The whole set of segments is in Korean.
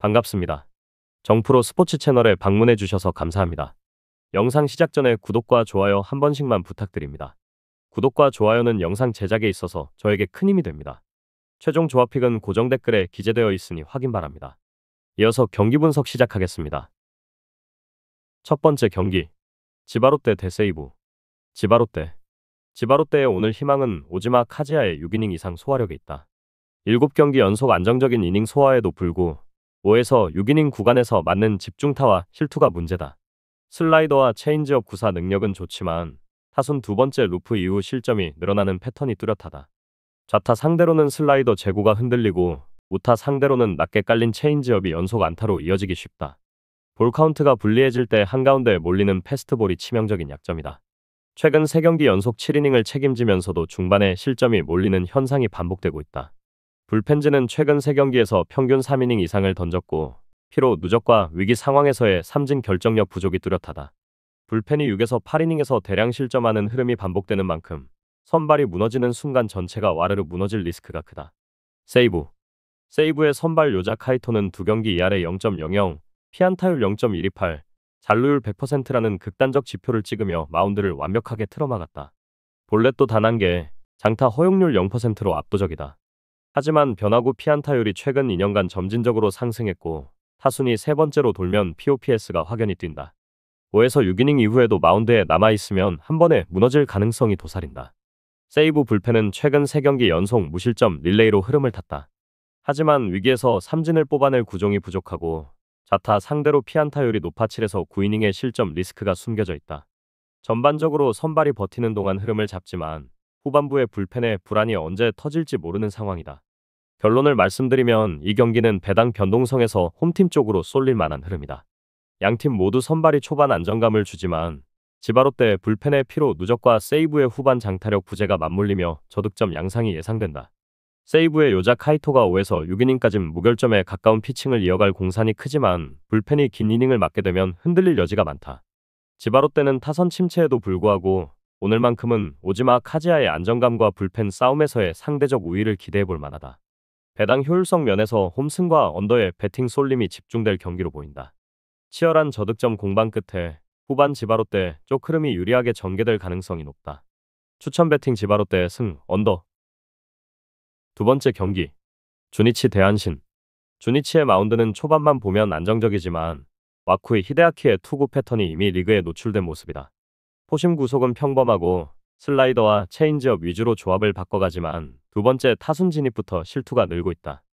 반갑습니다. 정프로 스포츠 채널에 방문해 주셔서 감사합니다. 영상 시작 전에 구독과 좋아요 한 번씩만 부탁드립니다. 구독과 좋아요는 영상 제작에 있어서 저에게 큰 힘이 됩니다. 최종 조합픽은 고정 댓글에 기재되어 있으니 확인 바랍니다. 이어서 경기 분석 시작하겠습니다. 첫 번째 경기, 지바롯데 대 세이부. 지바롯데. 지바롯데의 오늘 희망은 오지마 카지야의 6이닝 이상 소화력에 있다. 7경기 연속 안정적인 이닝 소화에도 불구 5에서 6이닝 구간에서 맞는 집중타와 실투가 문제다. 슬라이더와 체인지업 구사 능력은 좋지만 타순 두 번째 루프 이후 실점이 늘어나는 패턴이 뚜렷하다. 좌타 상대로는 슬라이더 제구가 흔들리고 우타 상대로는 낮게 깔린 체인지업이 연속 안타로 이어지기 쉽다. 볼 카운트가 불리해질 때 한가운데에 몰리는 패스트볼이 치명적인 약점이다. 최근 3경기 연속 7이닝을 책임지면서도 중반에 실점이 몰리는 현상이 반복되고 있다. 불펜진은 최근 3경기에서 평균 3이닝 이상을 던졌고 피로 누적과 위기 상황에서의 삼진 결정력 부족이 뚜렷하다. 불펜이 6에서 8이닝에서 대량 실점하는 흐름이 반복되는 만큼 선발이 무너지는 순간 전체가 와르르 무너질 리스크가 크다. 세이부. 세이부의 선발 요자 카이토는 2경기 2할에 0.00, 피안타율 0.128, 잔루율 100%라는 극단적 지표를 찍으며 마운드를 완벽하게 틀어막았다. 볼넷도 단 1개, 장타 허용률 0%로 압도적이다. 하지만 변화구 피안타율이 최근 2년간 점진적으로 상승했고 타순이 세 번째로 돌면 POPS가 확연히 뛴다. 5에서 6이닝 이후에도 마운드에 남아있으면 한 번에 무너질 가능성이 도사린다. 세이부 불펜은 최근 3경기 연속 무실점 릴레이로 흐름을 탔다. 하지만 위기에서 삼진을 뽑아낼 구종이 부족하고 좌타 상대로 피안타율이 높아 7에서 9이닝의 실점 리스크가 숨겨져 있다. 전반적으로 선발이 버티는 동안 흐름을 잡지만 후반부의 불펜의 불안이 언제 터질지 모르는 상황이다. 결론을 말씀드리면 이 경기는 배당 변동성에서 홈팀 쪽으로 쏠릴 만한 흐름이다. 양팀 모두 선발이 초반 안정감을 주지만 지바롯데의 불펜의 피로 누적과 세이브의 후반 장타력 부재가 맞물리며 저득점 양상이 예상된다. 세이브의 요자 카이토가 5에서 6이닝까지 무결점에 가까운 피칭을 이어갈 공산이 크지만 불펜이 긴 이닝을 맞게 되면 흔들릴 여지가 많다. 지바롯데는 타선 침체에도 불구하고 오늘만큼은 오지마 카지야의 안정감과 불펜 싸움에서의 상대적 우위를 기대해볼 만하다. 배당 효율성 면에서 홈승과 언더의 배팅 쏠림이 집중될 경기로 보인다. 치열한 저득점 공방 끝에 후반 지바롯데 쪽 흐름이 유리하게 전개될 가능성이 높다. 추천 배팅 지바롯데 승, 언더. 두 번째 경기, 주니치 대 한신. 주니치의 마운드는 초반만 보면 안정적이지만 와쿠이 히데아키의 투구 패턴이 이미 리그에 노출된 모습이다. 포심 구속은 평범하고 슬라이더와 체인지업 위주로 조합을 바꿔가지만 두 번째 타순 진입부터 실투가 늘고 있다.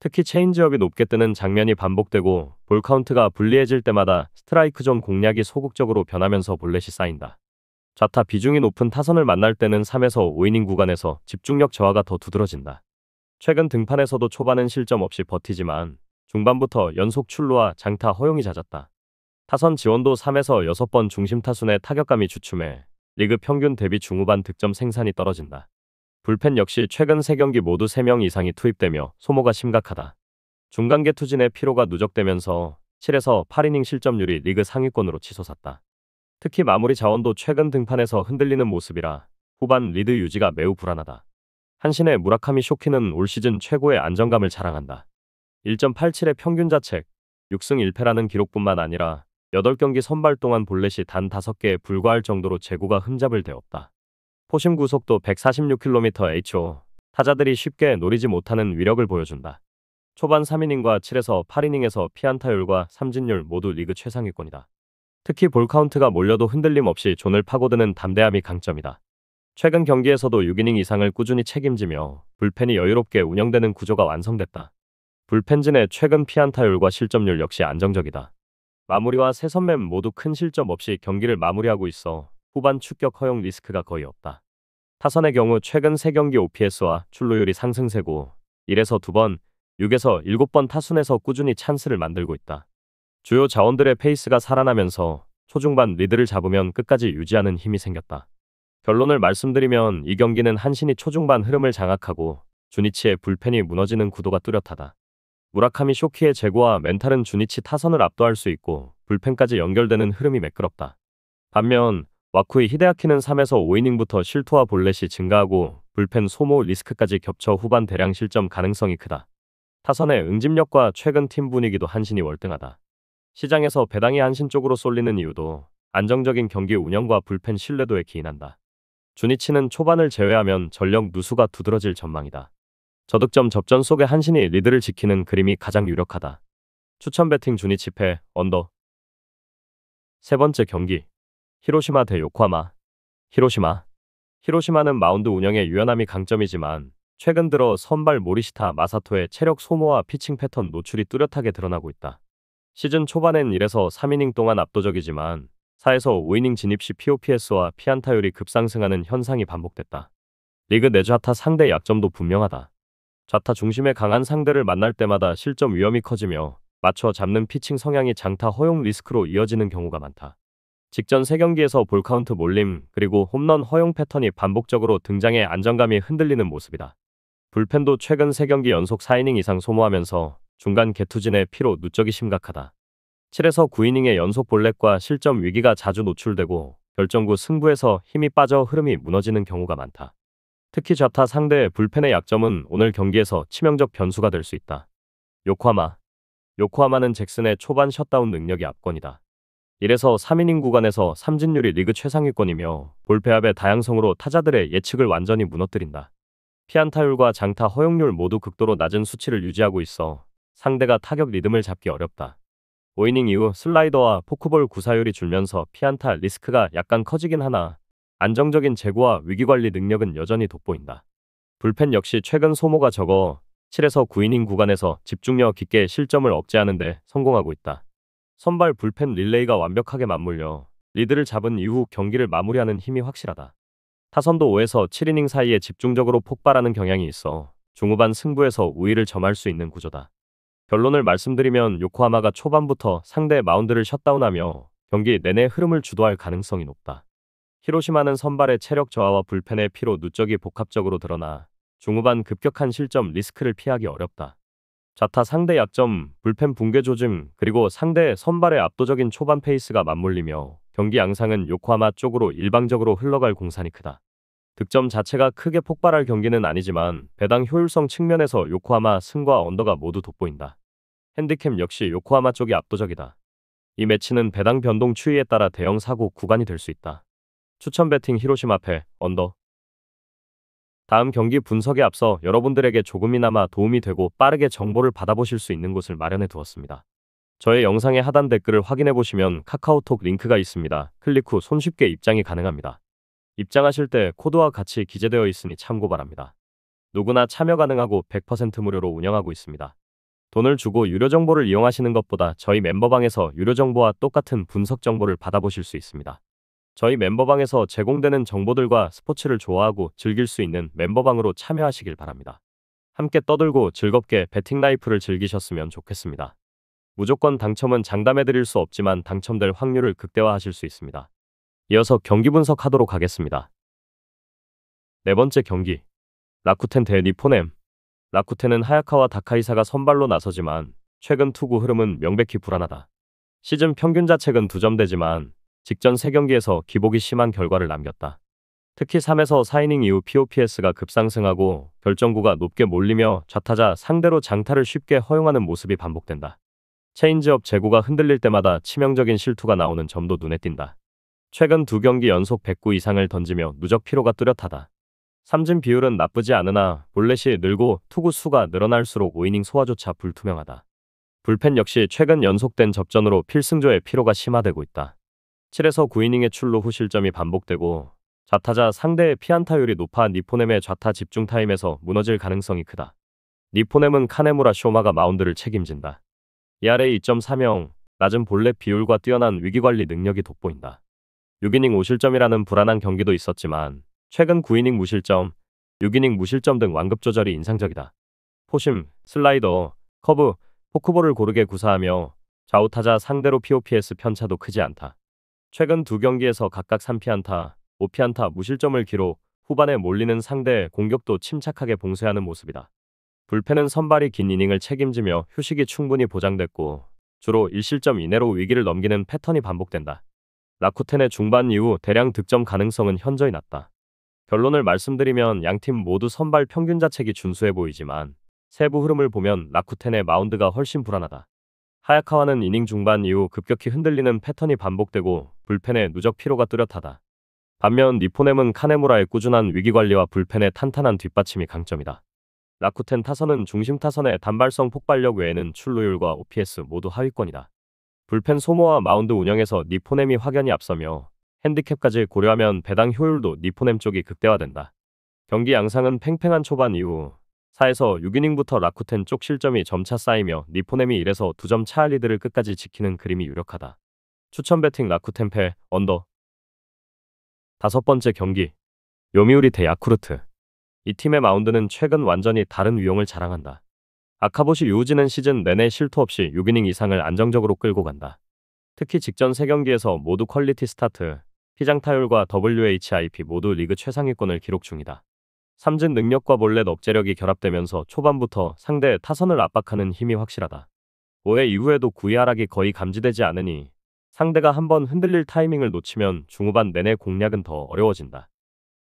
특히 체인지업이 높게 뜨는 장면이 반복되고 볼 카운트가 불리해질 때마다 스트라이크 존 공략이 소극적으로 변하면서 볼넷이 쌓인다. 좌타 비중이 높은 타선을 만날 때는 3에서 5이닝 구간에서 집중력 저하가 더 두드러진다. 최근 등판에서도 초반은 실점 없이 버티지만 중반부터 연속 출루와 장타 허용이 잦았다. 타선 지원도 3에서 6번 중심 타순의 타격감이 주춤해 리그 평균 대비 중후반 득점 생산이 떨어진다. 불펜 역시 최근 3경기 모두 3명 이상이 투입되며 소모가 심각하다. 중간계 투진의 피로가 누적되면서 7에서 8이닝 실점률이 리그 상위권으로 치솟았다. 특히 마무리 자원도 최근 등판에서 흔들리는 모습이라 후반 리드 유지가 매우 불안하다. 한신의 무라카미 쇼키는 올 시즌 최고의 안정감을 자랑한다. 1.87의 평균 자책, 6승 1패라는 기록뿐만 아니라 8경기 선발 동안 볼넷이 단 5개에 불과할 정도로 제구가 흠잡을 데 없다. 포심 구속도 146km/h, 타자들이 쉽게 노리지 못하는 위력을 보여준다. 초반 3이닝과 7에서 8이닝에서 피안타율과 삼진율 모두 리그 최상위권이다. 특히 볼 카운트가 몰려도 흔들림 없이 존을 파고드는 담대함이 강점이다. 최근 경기에서도 6이닝 이상을 꾸준히 책임지며 불펜이 여유롭게 운영되는 구조가 완성됐다. 불펜진의 최근 피안타율과 실점률 역시 안정적이다. 마무리와 세 선맨 모두 큰 실점 없이 경기를 마무리하고 있어 후반 추격 허용 리스크가 거의 없다. 타선의 경우 최근 3경기 OPS와 출루율이 상승세고 1에서 2번, 6에서 7번 타순에서 꾸준히 찬스를 만들고 있다. 주요 자원들의 페이스가 살아나면서 초중반 리드를 잡으면 끝까지 유지하는 힘이 생겼다. 결론을 말씀드리면 이 경기는 한신이 초중반 흐름을 장악하고 주니치의 불펜이 무너지는 구도가 뚜렷하다. 무라카미 쇼키의 제구와 멘탈은 주니치 타선을 압도할 수 있고 불펜까지 연결되는 흐름이 매끄럽다. 반면 와쿠이 히데아키는 3에서 5이닝부터 실투와 볼넷이 증가하고 불펜 소모 리스크까지 겹쳐 후반 대량 실점 가능성이 크다. 타선의 응집력과 최근 팀 분위기도 한신이 월등하다. 시장에서 배당이 한신 쪽으로 쏠리는 이유도 안정적인 경기 운영과 불펜 신뢰도에 기인한다. 주니치는 초반을 제외하면 전력 누수가 두드러질 전망이다. 저득점 접전 속에 한신이 리드를 지키는 그림이 가장 유력하다. 추천 배팅 주니치 패 언더. 세 번째 경기 히로시마 대 요코하마. 히로시마는 마운드 운영의 유연함이 강점이지만 최근 들어 선발 모리시타 마사토의 체력 소모와 피칭 패턴 노출이 뚜렷하게 드러나고 있다. 시즌 초반엔 1에서 3이닝 동안 압도적이지만 4에서 5이닝 진입 시 POPS와 피안타율이 급상승하는 현상이 반복됐다. 리그 내 좌타 상대 약점도 분명하다. 좌타 중심의 강한 상대를 만날 때마다 실점 위험이 커지며 맞춰 잡는 피칭 성향이 장타 허용 리스크로 이어지는 경우가 많다. 직전 3경기에서 볼카운트 몰림 그리고 홈런 허용 패턴이 반복적으로 등장해 안정감이 흔들리는 모습이다. 불펜도 최근 3경기 연속 4이닝 이상 소모하면서 중간 개투진의 피로 누적이 심각하다. 7에서 9이닝의 연속 볼넷과 실점 위기가 자주 노출되고 결정구 승부에서 힘이 빠져 흐름이 무너지는 경우가 많다. 특히 좌타 상대의 불펜의 약점은 오늘 경기에서 치명적 변수가 될 수 있다. 요코하마는 잭슨의 초반 셧다운 능력이 압권이다. 1에서 3이닝 구간에서 삼진율이 리그 최상위권이며 볼배합의 다양성으로 타자들의 예측을 완전히 무너뜨린다. 피안타율과 장타 허용률 모두 극도로 낮은 수치를 유지하고 있어 상대가 타격 리듬을 잡기 어렵다. 5이닝 이후 슬라이더와 포크볼 구사율이 줄면서 피안타 리스크가 약간 커지긴 하나 안정적인 제구와 위기관리 능력은 여전히 돋보인다. 불펜 역시 최근 소모가 적어 7에서 9이닝 구간에서 집중력 깊게 실점을 억제하는 데 성공하고 있다. 선발 불펜 릴레이가 완벽하게 맞물려 리드를 잡은 이후 경기를 마무리하는 힘이 확실하다. 타선도 5에서 7이닝 사이에 집중적으로 폭발하는 경향이 있어 중후반 승부에서 우위를 점할 수 있는 구조다. 결론을 말씀드리면 요코하마가 초반부터 상대 마운드를 셧다운하며 경기 내내 흐름을 주도할 가능성이 높다. 히로시마는 선발의 체력 저하와 불펜의 피로 누적이 복합적으로 드러나 중후반 급격한 실점 리스크를 피하기 어렵다. 좌타 상대 약점, 불펜 붕괴 조짐, 그리고 상대 선발의 압도적인 초반 페이스가 맞물리며 경기 양상은 요코하마 쪽으로 일방적으로 흘러갈 공산이 크다. 득점 자체가 크게 폭발할 경기는 아니지만 배당 효율성 측면에서 요코하마 승과 언더가 모두 돋보인다. 핸디캡 역시 요코하마 쪽이 압도적이다. 이 매치는 배당 변동 추이에 따라 대형 사고 구간이 될 수 있다. 추천 배팅 히로시마 패 언더. 다음 경기 분석에 앞서 여러분들에게 조금이나마 도움이 되고 빠르게 정보를 받아보실 수 있는 곳을 마련해 두었습니다. 저의 영상의 하단 댓글을 확인해 보시면 카카오톡 링크가 있습니다. 클릭 후 손쉽게 입장이 가능합니다. 입장하실 때 코드와 같이 기재되어 있으니 참고 바랍니다. 누구나 참여 가능하고 100% 무료로 운영하고 있습니다. 돈을 주고 유료 정보를 이용하시는 것보다 저희 멤버방에서 유료 정보와 똑같은 분석 정보를 받아보실 수 있습니다. 저희 멤버방에서 제공되는 정보들과 스포츠를 좋아하고 즐길 수 있는 멤버방으로 참여하시길 바랍니다. 함께 떠들고 즐겁게 배팅 라이프를 즐기셨으면 좋겠습니다. 무조건 당첨은 장담해드릴 수 없지만 당첨될 확률을 극대화하실 수 있습니다. 이어서 경기 분석하도록 하겠습니다. 네 번째 경기 라쿠텐 대 니포넴. 라쿠텐은 하야카와 다카이사가 선발로 나서지만 최근 투구 흐름은 명백히 불안하다. 시즌 평균 자책은 2점대지만 직전 3경기에서 기복이 심한 결과를 남겼다. 특히 3에서 4이닝 이후 POPS가 급상승하고 결정구가 높게 몰리며 좌타자 상대로 장타를 쉽게 허용하는 모습이 반복된다. 체인지업 제구가 흔들릴 때마다 치명적인 실투가 나오는 점도 눈에 띈다. 최근 2경기 연속 109 이상을 던지며 누적 피로가 뚜렷하다. 삼진 비율은 나쁘지 않으나 볼넷이 늘고 투구 수가 늘어날수록 5이닝 소화조차 불투명하다. 불펜 역시 최근 연속된 접전으로 필승조의 피로가 심화되고 있다. 7에서 9이닝의 출루 후 실점이 반복되고 좌타자 상대의 피안타율이 높아 니포넴의 좌타 집중 타임에서 무너질 가능성이 크다. 니포넴은 카네무라 쇼마가 마운드를 책임진다. ERA 2.30, 낮은 볼넷 비율과 뛰어난 위기관리 능력이 돋보인다. 6이닝 5실점이라는 불안한 경기도 있었지만 최근 9이닝 무실점, 6이닝 무실점 등 완급 조절이 인상적이다. 포심, 슬라이더, 커브, 포크볼을 고르게 구사하며 좌우타자 상대로 POPS 편차도 크지 않다. 최근 2경기에서 각각 3피안타, 5피안타 무실점을 기록, 후반에 몰리는 상대의 공격도 침착하게 봉쇄하는 모습이다. 불펜은 선발이 긴 이닝을 책임지며 휴식이 충분히 보장됐고 주로 1실점 이내로 위기를 넘기는 패턴이 반복된다. 라쿠텐의 중반 이후 대량 득점 가능성은 현저히 낮다. 결론을 말씀드리면 양팀 모두 선발 평균 자책이 준수해 보이지만 세부 흐름을 보면 라쿠텐의 마운드가 훨씬 불안하다. 하야카와는 이닝 중반 이후 급격히 흔들리는 패턴이 반복되고 불펜의 누적 피로가 뚜렷하다. 반면 니포넴은 카네무라의 꾸준한 위기관리와 불펜의 탄탄한 뒷받침이 강점이다. 라쿠텐 타선은 중심 타선의 단발성 폭발력 외에는 출루율과 OPS 모두 하위권이다. 불펜 소모와 마운드 운영에서 니포넴이 확연히 앞서며 핸디캡까지 고려하면 배당 효율도 니포넴 쪽이 극대화된다. 경기 양상은 팽팽한 초반 이후 4에서 6이닝부터 라쿠텐 쪽 실점이 점차 쌓이며 니포넴이 1에서 2점 차 리드를 끝까지 지키는 그림이 유력하다. 추천 배팅 라쿠텐 패 언더. 다섯 번째 경기 요미우리 대 야쿠르트. 이 팀의 마운드는 최근 완전히 다른 위용을 자랑한다. 아카보시 유우지는 시즌 내내 실투 없이 6이닝 이상을 안정적으로 끌고 간다. 특히 직전 3경기에서 모두 퀄리티 스타트, 피장 타율과 WHIP 모두 리그 최상위권을 기록 중이다. 삼진 능력과 볼넷 억제력이 결합되면서 초반부터 상대 타선을 압박하는 힘이 확실하다. 5회 이후에도 구위 하락이 거의 감지되지 않으니 상대가 한번 흔들릴 타이밍을 놓치면 중후반 내내 공략은 더 어려워진다.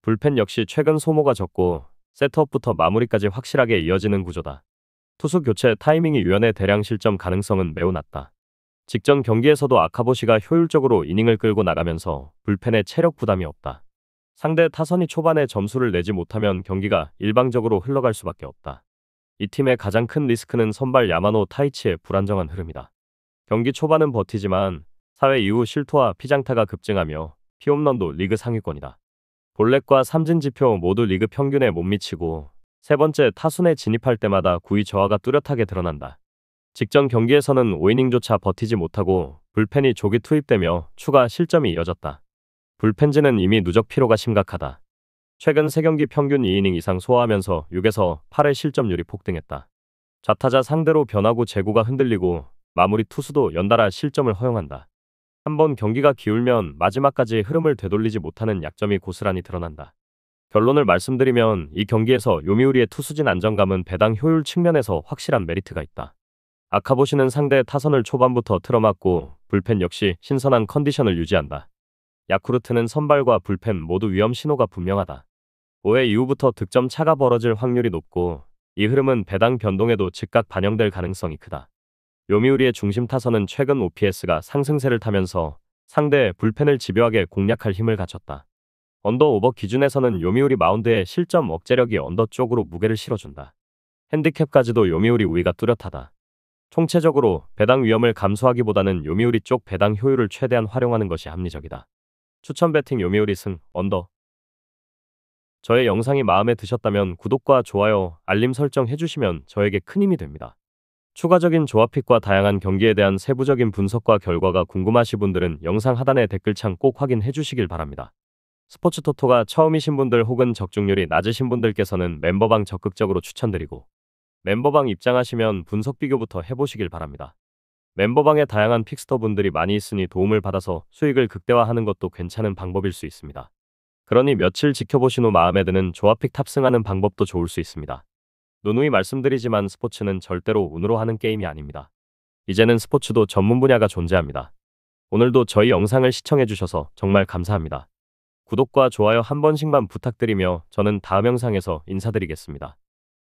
불펜 역시 최근 소모가 적고 셋업부터 마무리까지 확실하게 이어지는 구조다. 투수 교체 타이밍이 유연해 대량 실점 가능성은 매우 낮다. 직전 경기에서도 아카보시가 효율적으로 이닝을 끌고 나가면서 불펜에 체력 부담이 없다. 상대 타선이 초반에 점수를 내지 못하면 경기가 일방적으로 흘러갈 수밖에 없다. 이 팀의 가장 큰 리스크는 선발 야마노 타이치의 불안정한 흐름이다. 경기 초반은 버티지만 4회 이후 실투와 피장타가 급증하며 피홈런도 리그 상위권이다. 볼넷과 삼진 지표 모두 리그 평균에 못 미치고 세 번째 타순에 진입할 때마다 구위 저하가 뚜렷하게 드러난다. 직전 경기에서는 5이닝조차 버티지 못하고 불펜이 조기 투입되며 추가 실점이 이어졌다. 불펜진은 이미 누적 피로가 심각하다. 최근 3경기 평균 2이닝 이상 소화하면서 6에서 8의 실점률이 폭등했다. 좌타자 상대로 변화구 제구가 흔들리고 마무리 투수도 연달아 실점을 허용한다. 한번 경기가 기울면 마지막까지 흐름을 되돌리지 못하는 약점이 고스란히 드러난다. 결론을 말씀드리면 이 경기에서 요미우리의 투수진 안정감은 배당 효율 측면에서 확실한 메리트가 있다. 아카보시는 상대 타선을 초반부터 틀어막고 불펜 역시 신선한 컨디션을 유지한다. 야쿠르트는 선발과 불펜 모두 위험 신호가 분명하다. 5회 이후부터 득점 차가 벌어질 확률이 높고 이 흐름은 배당 변동에도 즉각 반영될 가능성이 크다. 요미우리의 중심 타선은 최근 OPS가 상승세를 타면서 상대의 불펜을 집요하게 공략할 힘을 갖췄다. 언더 오버 기준에서는 요미우리 마운드의 실점 억제력이 언더 쪽으로 무게를 실어준다. 핸디캡까지도 요미우리 우위가 뚜렷하다. 총체적으로 배당 위험을 감소하기보다는 요미우리 쪽 배당 효율을 최대한 활용하는 것이 합리적이다. 추천 배팅 요미우리 승 언더. 저의 영상이 마음에 드셨다면 구독과 좋아요, 알림 설정 해주시면 저에게 큰 힘이 됩니다. 추가적인 조합픽과 다양한 경기에 대한 세부적인 분석과 결과가 궁금하신 분들은 영상 하단의 댓글창 꼭 확인해 주시길 바랍니다. 스포츠 토토가 처음이신 분들 혹은 적중률이 낮으신 분들께서는 멤버방 적극적으로 추천드리고 멤버방 입장하시면 분석 비교부터 해보시길 바랍니다. 멤버방에 다양한 픽스터 분들이 많이 있으니 도움을 받아서 수익을 극대화하는 것도 괜찮은 방법일 수 있습니다. 그러니 며칠 지켜보신 후 마음에 드는 조합픽 탑승하는 방법도 좋을 수 있습니다. 누누이 말씀드리지만 스포츠는 절대로 운으로 하는 게임이 아닙니다. 이제는 스포츠도 전문 분야가 존재합니다. 오늘도 저희 영상을 시청해주셔서 정말 감사합니다. 구독과 좋아요 한 번씩만 부탁드리며 저는 다음 영상에서 인사드리겠습니다.